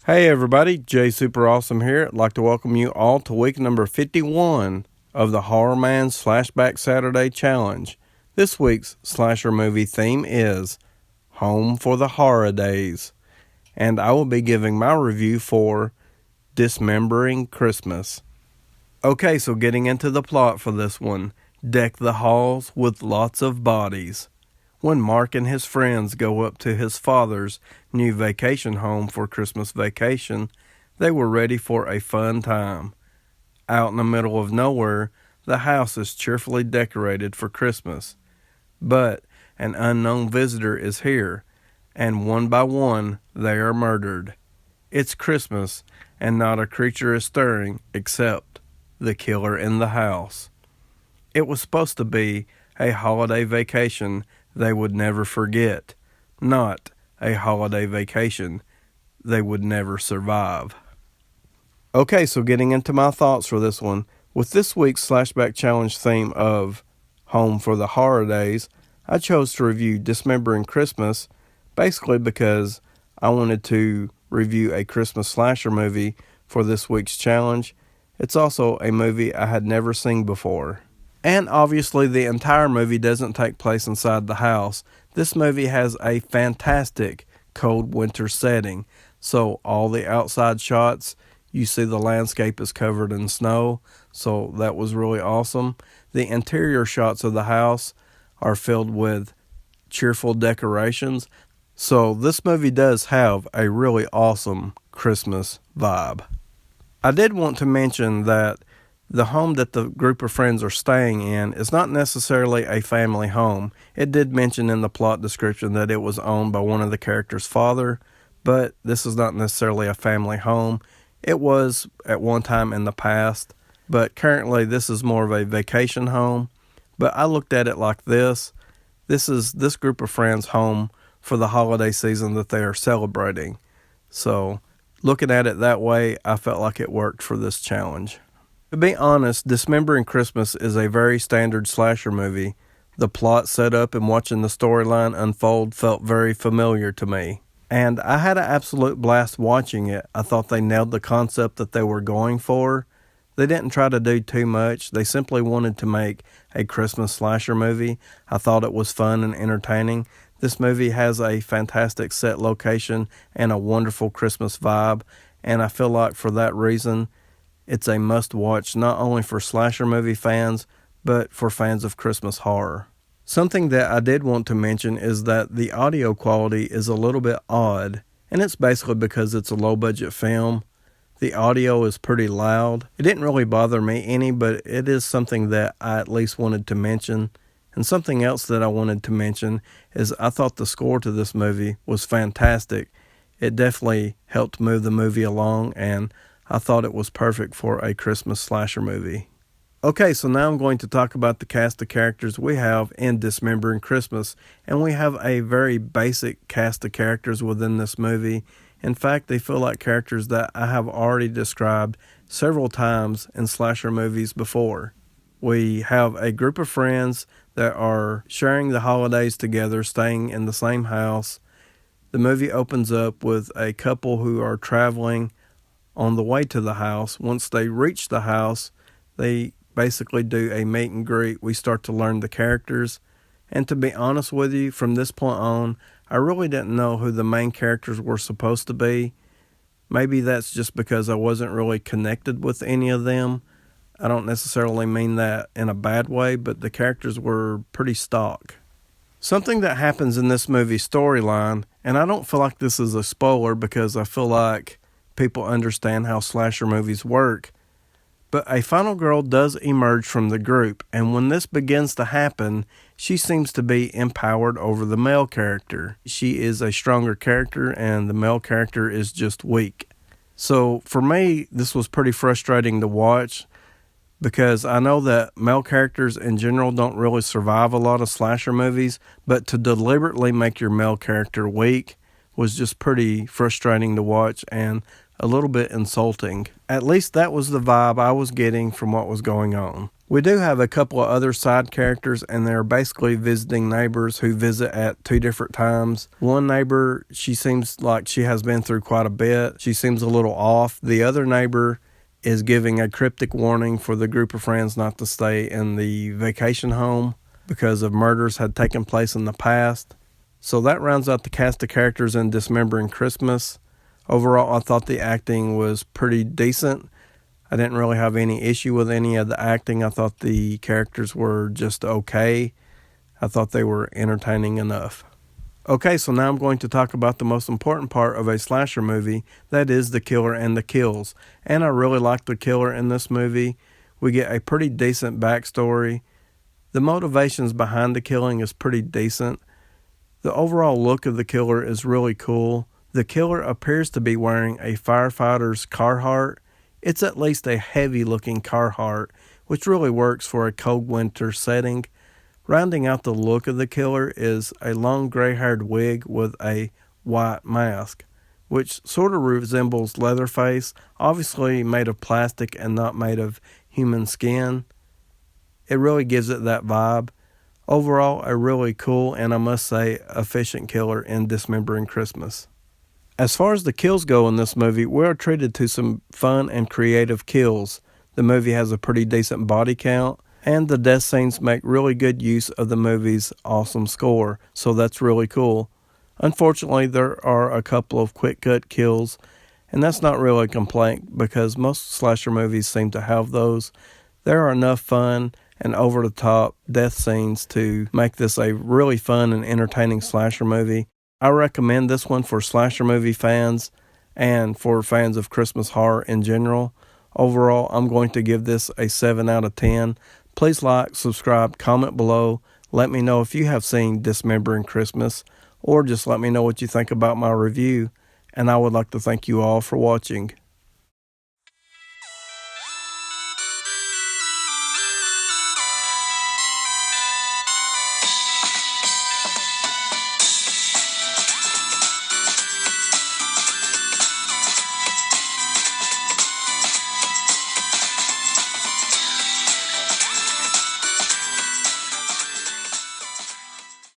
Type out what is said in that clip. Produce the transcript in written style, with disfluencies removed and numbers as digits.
Hey everybody, Jay Super Awesome here. I'd like to welcome you all to week number 51 of the TheHORRORman's SlashBack Saturday Challenge. This week's slasher movie theme is Home for the Horror Days, and I will be giving my review for Dismembering Christmas. Okay, so getting into the plot for this one. Deck the halls with lots of bodies. When Mark and his friends go up to his father's new vacation home for Christmas vacation, they were ready for a fun time. Out in the middle of nowhere, the house is cheerfully decorated for Christmas. But an unknown visitor is here, and one by one they are murdered. It's Christmas, and not a creature is stirring except the killer in the house. It was supposed to be a holiday vacation they would never forget, not a holiday vacation they would never survive. Okay, so getting into my thoughts for this one. With this week's SlashBack Challenge theme of Home for the Horror Days, I chose to review Dismembering Christmas basically because I wanted to review a Christmas slasher movie for this week's challenge. It's also a movie I had never seen before. And obviously the entire movie doesn't take place inside the house. This movie has a fantastic cold winter setting. So all the outside shots, you see the landscape is covered in snow. So that was really awesome. The interior shots of the house are filled with cheerful decorations. So this movie does have a really awesome Christmas vibe. I did want to mention that the home that the group of friends are staying in is not necessarily a family home. It did mention in the plot description that it was owned by one of the characters' father, but this is not necessarily a family home. It was at one time in the past, but currently this is more of a vacation home. But I looked at it like this. This is this group of friends' home for the holiday season that they are celebrating. So looking at it that way, I felt like it worked for this challenge. To be honest, Dismembering Christmas is a very standard slasher movie. The plot set up and watching the storyline unfold felt very familiar to me. And I had an absolute blast watching it. I thought they nailed the concept that they were going for. They didn't try to do too much. They simply wanted to make a Christmas slasher movie. I thought it was fun and entertaining. This movie has a fantastic set location and a wonderful Christmas vibe. And I feel like for that reason, it's a must-watch not only for slasher movie fans, but for fans of Christmas horror. Something that I did want to mention is that the audio quality is a little bit odd, and it's basically because it's a low-budget film. The audio is pretty loud. It didn't really bother me any, but it is something that I at least wanted to mention. And something else that I wanted to mention is I thought the score to this movie was fantastic. It definitely helped move the movie along, and I thought it was perfect for a Christmas slasher movie. Okay, so now I'm going to talk about the cast of characters we have in Dismembering Christmas. And we have a very basic cast of characters within this movie. In fact, they feel like characters that I have already described several times in slasher movies before. We have a group of friends that are sharing the holidays together, staying in the same house. The movie opens up with a couple who are traveling on the way to the house. Once they reach the house, they basically do a meet and greet. We start to learn the characters. And to be honest with you, from this point on, I really didn't know who the main characters were supposed to be. Maybe that's just because I wasn't really connected with any of them. I don't necessarily mean that in a bad way, but the characters were pretty stock. Something that happens in this movie's storyline, and I don't feel like this is a spoiler because I feel like people understand how slasher movies work, but a final girl does emerge from the group, and when this begins to happen, she seems to be empowered over the male character. She is a stronger character, and the male character is just weak. So for me, this was pretty frustrating to watch, because I know that male characters in general don't really survive a lot of slasher movies, but to deliberately make your male character weak was just pretty frustrating to watch and a little bit insulting. At least that was the vibe I was getting from what was going on. We do have a couple of other side characters, and they're basically visiting neighbors who visit at 2 different times. One neighbor, she seems like she has been through quite a bit. She seems a little off. The other neighbor is giving a cryptic warning for the group of friends not to stay in the vacation home because of murders had taken place in the past. So that rounds out the cast of characters in Dismembering Christmas. Overall, I thought the acting was pretty decent. I didn't really have any issue with any of the acting. I thought the characters were just okay. I thought they were entertaining enough. Okay, so now I'm going to talk about the most important part of a slasher movie, that is the killer and the kills. And I really like the killer in this movie. We get a pretty decent backstory. The motivations behind the killing is pretty decent. The overall look of the killer is really cool. The killer appears to be wearing a firefighter's Carhartt. It's at least a heavy-looking Carhartt, which really works for a cold winter setting. Rounding out the look of the killer is a long gray-haired wig with a white mask, which sort of resembles Leatherface, obviously made of plastic and not made of human skin. It really gives it that vibe. Overall, a really cool and, I must say, efficient killer in Dismembering Christmas. As far as the kills go in this movie, we are treated to some fun and creative kills. The movie has a pretty decent body count, and the death scenes make really good use of the movie's awesome score, so that's really cool. Unfortunately, there are a couple of quick-cut kills, and that's not really a complaint because most slasher movies seem to have those. There are enough fun and over-the-top death scenes to make this a really fun and entertaining slasher movie. I recommend this one for slasher movie fans and for fans of Christmas horror in general. Overall, I'm going to give this a 7 out of 10. Please like, subscribe, comment below. Let me know if you have seen Dismembering Christmas, or just let me know what you think about my review. And I would like to thank you all for watching.